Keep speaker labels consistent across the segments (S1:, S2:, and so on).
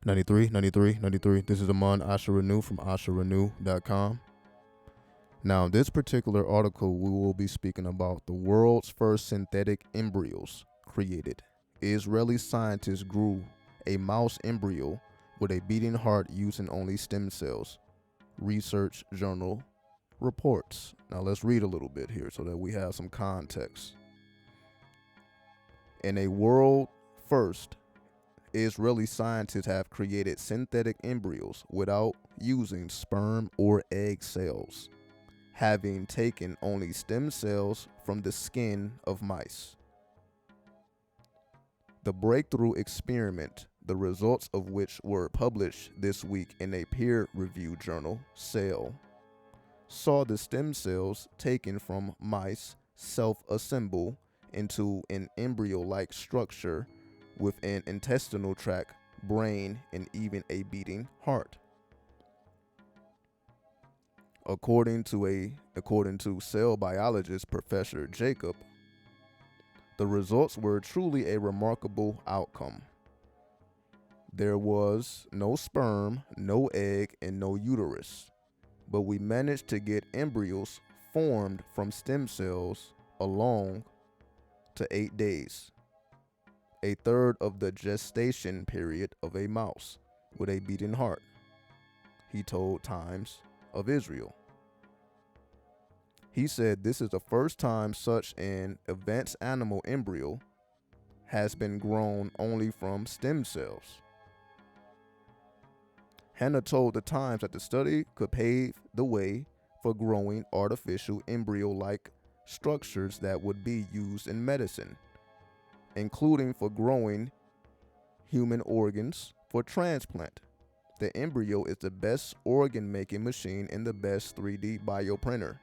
S1: 93, 93, 93. This is Amon Asha Renew from asharenew.com. Now, this particular article, we will be speaking about the world's first synthetic embryos created. Israeli scientists grew a mouse embryo with a beating heart using only stem cells. Research Journal reports. Now, let's read a little bit here so that we have some context. In a world first, Israeli scientists have created synthetic embryos without using sperm or egg cells, having taken only stem cells from the skin of mice. The breakthrough experiment, the results of which were published this week in a peer-reviewed journal, Cell, saw the stem cells taken from mice self-assemble into an embryo-like structure with an intestinal tract, brain, and even a beating heart. According to cell biologist Professor Jacob, the results were truly a remarkable outcome. There was no sperm, no egg, and no uterus, but we managed to get embryos formed from stem cells along to 8 days, a third of the gestation period of a mouse with a beating heart, he told Times of Israel. He said this is the first time such an advanced animal embryo has been grown only from stem cells. Hannah told the Times that the study could pave the way for growing artificial embryo-like structures that would be used in medicine, including for growing human organs for transplant. The embryo is the best organ-making machine and the best 3D bioprinter.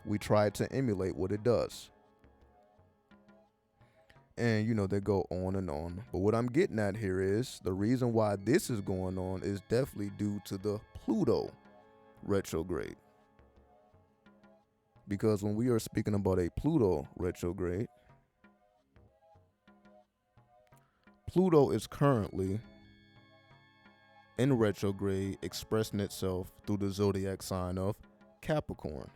S1: We tried to emulate what it does. And they go on and on. But what I'm getting at here is the reason why this is going on is definitely due to the Pluto retrograde. Because when we are speaking about a Pluto retrograde, Pluto is currently in retrograde, expressing itself through the zodiac sign of Capricorn.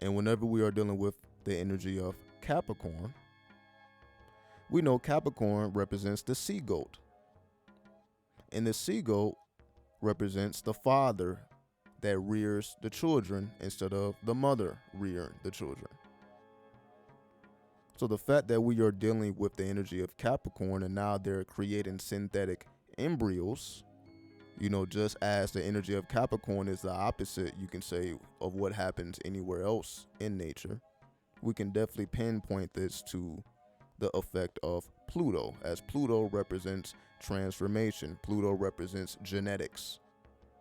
S1: And whenever we are dealing with the energy of Capricorn, we know Capricorn represents the sea goat. And the sea goat represents the father that rears the children instead of the mother rearing the children. So the fact that we are dealing with the energy of Capricorn and now they're creating synthetic embryos, just as the energy of Capricorn is the opposite, you can say, of what happens anywhere else in nature, we can definitely pinpoint this to the effect of Pluto, as Pluto represents transformation. Pluto represents genetics.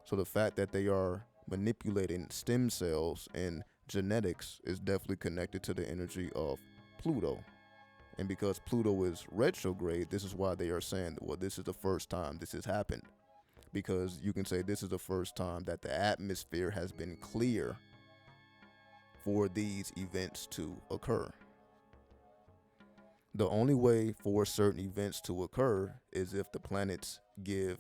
S1: So the fact that they are manipulating stem cells and genetics is definitely connected to the energy of Pluto. And because Pluto is retrograde, this is why they are saying, well, this is the first time this has happened. Because you can say this is the first time that the atmosphere has been clear for these events to occur. The only way for certain events to occur is if the planets give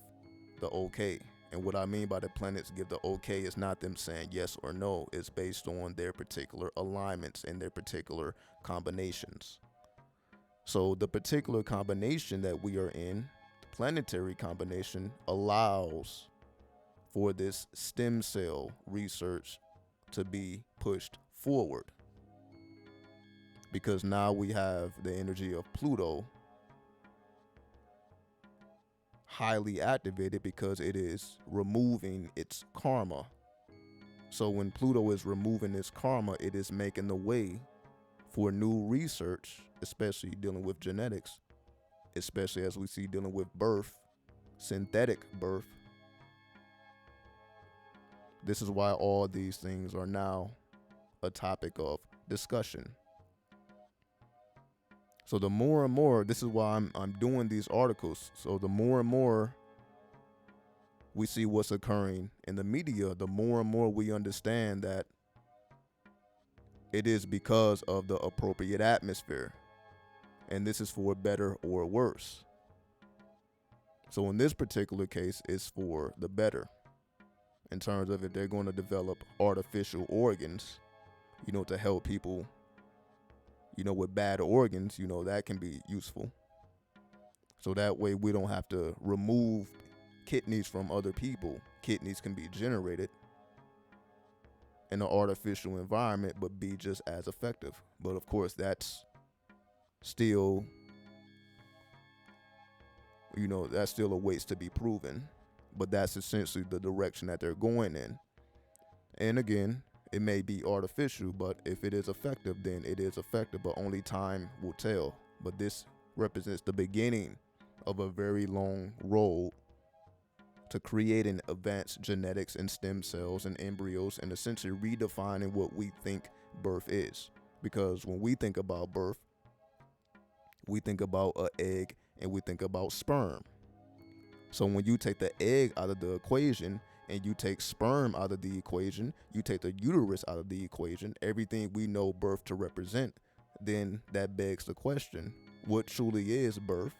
S1: the okay. And what I mean by the planets give the okay is not them saying yes or no. It's based on their particular alignments and their particular combinations. So the particular combination that we are in, the planetary combination, allows for this stem cell research to be pushed forward. Because now we have the energy of Pluto highly activated because it is removing its karma. So when Pluto is removing its karma, it is making the way for new research, especially dealing with genetics, especially as we see dealing with birth, synthetic birth. This is why all these things are now a topic of discussion. So the more and more, this is why I'm doing these articles. So the more and more we see what's occurring in the media, the more and more we understand that it is because of the appropriate atmosphere. And this is for better or worse. So in this particular case, it's for the better in terms of if they're going to develop artificial organs, to help people, with bad organs, that can be useful. So that way we don't have to remove kidneys from other people. Kidneys can be generated in an artificial environment, but be just as effective. But of course, that's still, that's still a waste to be proven. But that's essentially the direction that they're going in. And again, it may be artificial, but if it is effective, then it is effective, but only time will tell. But this represents the beginning of a very long road to creating advanced genetics and stem cells and embryos, and essentially redefining what we think birth is. Because when we think about birth, we think about an egg and we think about sperm. So when you take the egg out of the equation and you take sperm out of the equation, you take the uterus out of the equation, everything we know birth to represent, then that begs the question, what truly is birth?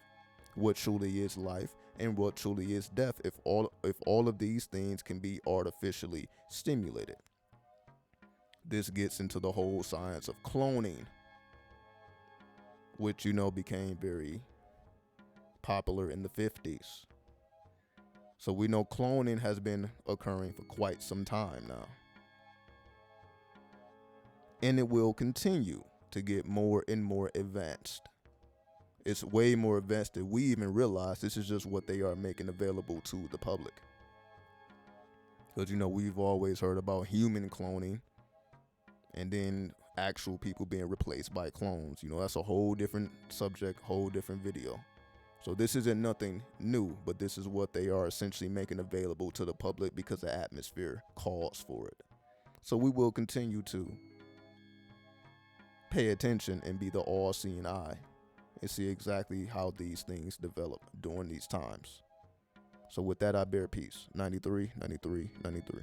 S1: What truly is life? And what truly is death if all of these things can be artificially stimulated? This gets into the whole science of cloning, which became very popular in the 50s. So we know cloning has been occurring for quite some time now. And it will continue to get more and more advanced. It's way more advanced than we even realize. This is just what they are making available to the public. Because, we've always heard about human cloning and then actual people being replaced by clones. That's a whole different subject, whole different video. So this isn't nothing new, but this is what they are essentially making available to the public because the atmosphere calls for it. So we will continue to pay attention and be the all-seeing eye and see exactly how these things develop during these times. So with that, I bear peace. 93, 93, 93.